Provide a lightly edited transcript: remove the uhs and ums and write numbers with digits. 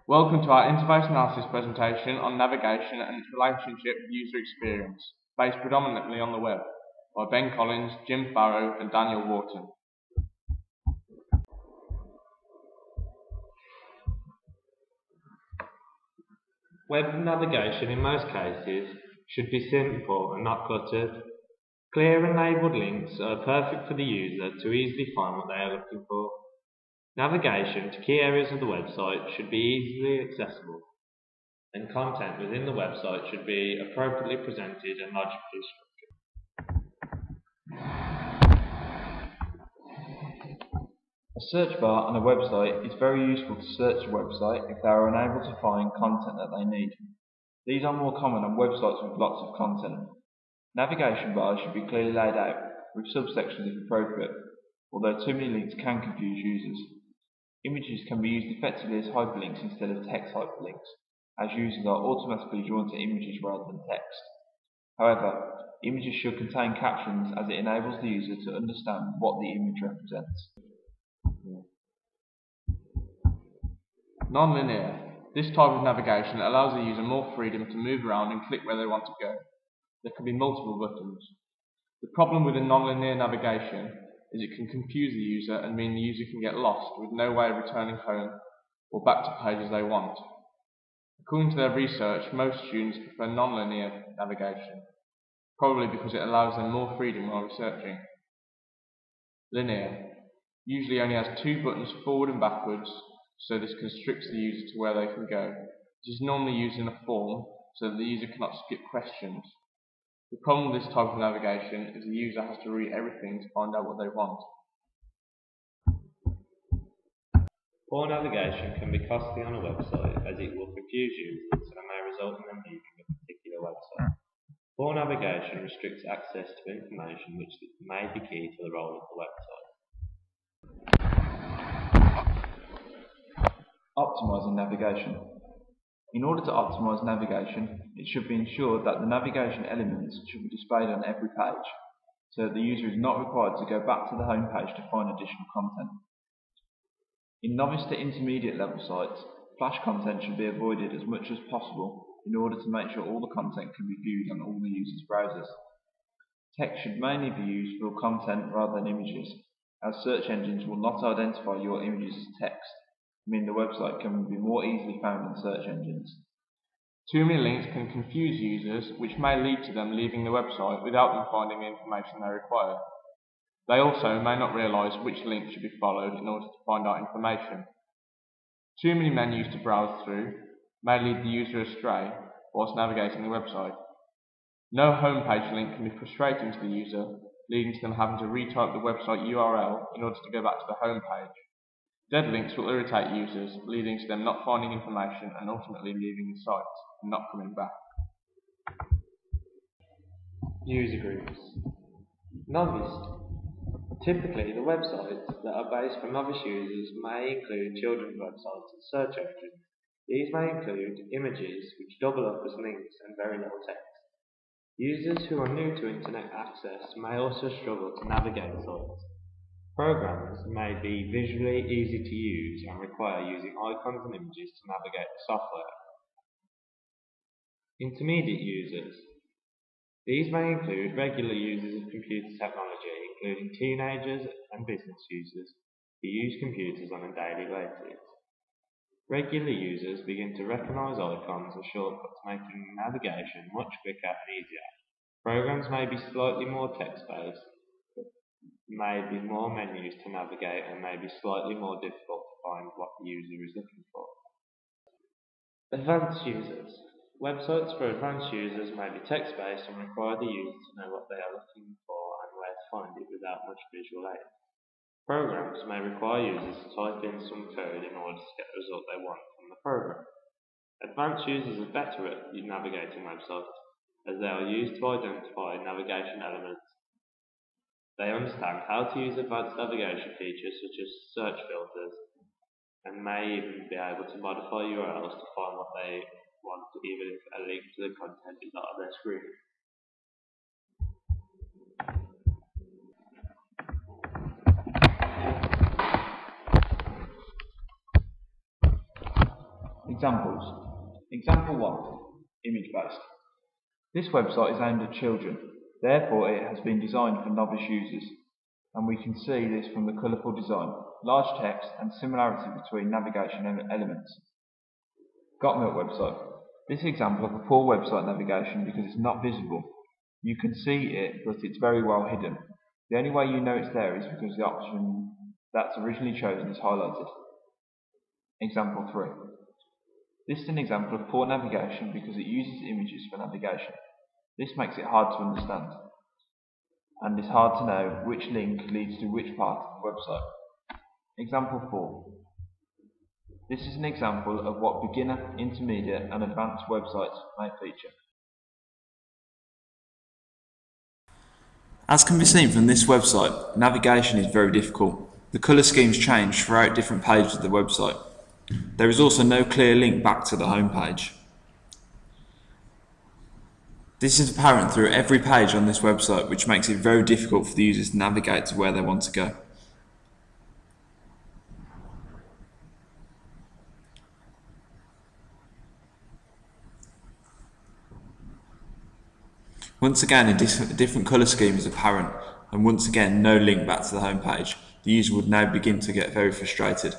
Welcome to our interface analysis presentation on navigation and its relationship with user experience, based predominantly on the web, by Ben Collins, Jim Farrow and Daniel Wharton. Web navigation in most cases should be simple and not cluttered. Clear and labelled links are perfect for the user to easily find what they are looking for. Navigation to key areas of the website should be easily accessible, and content within the website should be appropriately presented and logically structured. A search bar on a website is very useful to search a website if they are unable to find content that they need. These are more common on websites with lots of content. Navigation bars should be clearly laid out, with subsections if appropriate, although too many links can confuse users. Images can be used effectively as hyperlinks instead of text hyperlinks, as users are automatically drawn to images rather than text. However, images should contain captions as it enables the user to understand what the image represents. Non-linear. This type of navigation allows the user more freedom to move around and click where they want to go. There can be multiple buttons. The problem with a non-linear navigation is it can confuse the user and mean the user can get lost with no way of returning home or back to pages they want. According to their research, most students prefer non-linear navigation, probably because it allows them more freedom while researching. Linear usually only has two buttons forward and backwards, so this constricts the user to where they can go. It is normally used in a form so that the user cannot skip questions. The problem with this type of navigation is the user has to read everything to find out what they want. Poor navigation can be costly on a website as it will confuse users and may result in them leaving a particular website. Poor navigation restricts access to information which may be key to the role of the website. Optimizing navigation. In order to optimize navigation, it should be ensured that the navigation elements should be displayed on every page, so that the user is not required to go back to the home page to find additional content. In novice to intermediate level sites, flash content should be avoided as much as possible in order to make sure all the content can be viewed on all the user's browsers. Text should mainly be used for content rather than images, as search engines will not identify your images as text, mean the website can be more easily found in search engines. Too many links can confuse users, which may lead to them leaving the website without them finding the information they require. They also may not realise which link should be followed in order to find out information. Too many menus to browse through may lead the user astray whilst navigating the website. No homepage link can be frustrating to the user, leading to them having to retype the website URL in order to go back to the home page. Dead links will irritate users, leading to them not finding information and ultimately leaving the site and not coming back. User groups. Novice. Typically, the websites that are based for novice users may include children's websites and search engines. These may include images which double up as links and very little text. Users who are new to internet access may also struggle to navigate sites. Programs may be visually easy to use and require using icons and images to navigate the software. Intermediate users. These may include regular users of computer technology, including teenagers and business users who use computers on a daily basis. Regular users begin to recognize icons and shortcuts, making navigation much quicker and easier. Programs may be slightly more text-based, may be more menus to navigate, and may be slightly more difficult to find what the user is looking for. Advanced users. Websites for advanced users may be text-based and require the user to know what they are looking for and where to find it without much visual aid. Programs may require users to type in some code in order to get the result they want from the program. Advanced users are better at navigating websites, as they are used to identify navigation elements. They understand how to use advanced navigation features such as search filters, and may even be able to modify URLs to find what they want, even if a link to the content is not on their screen. Examples. Example 1. Image-based. This website is aimed at children, therefore it has been designed for novice users, and we can see this from the colourful design, large text and similarity between navigation elements. Got Milk website. This example of a poor website navigation because it's not visible. You can see it, but it's very well hidden. The only way you know it's there is because the option that's originally chosen is highlighted. Example 3. This is an example of poor navigation because it uses images for navigation. This makes it hard to understand, and it's hard to know which link leads to which part of the website. Example 4. This is an example of what beginner, intermediate and advanced websites may feature. As can be seen from this website, navigation is very difficult. The colour schemes change throughout different pages of the website. There is also no clear link back to the home page. This is apparent through every page on this website, which makes it very difficult for the users to navigate to where they want to go. Once again, a different colour scheme is apparent, and once again no link back to the home page. The user would now begin to get very frustrated.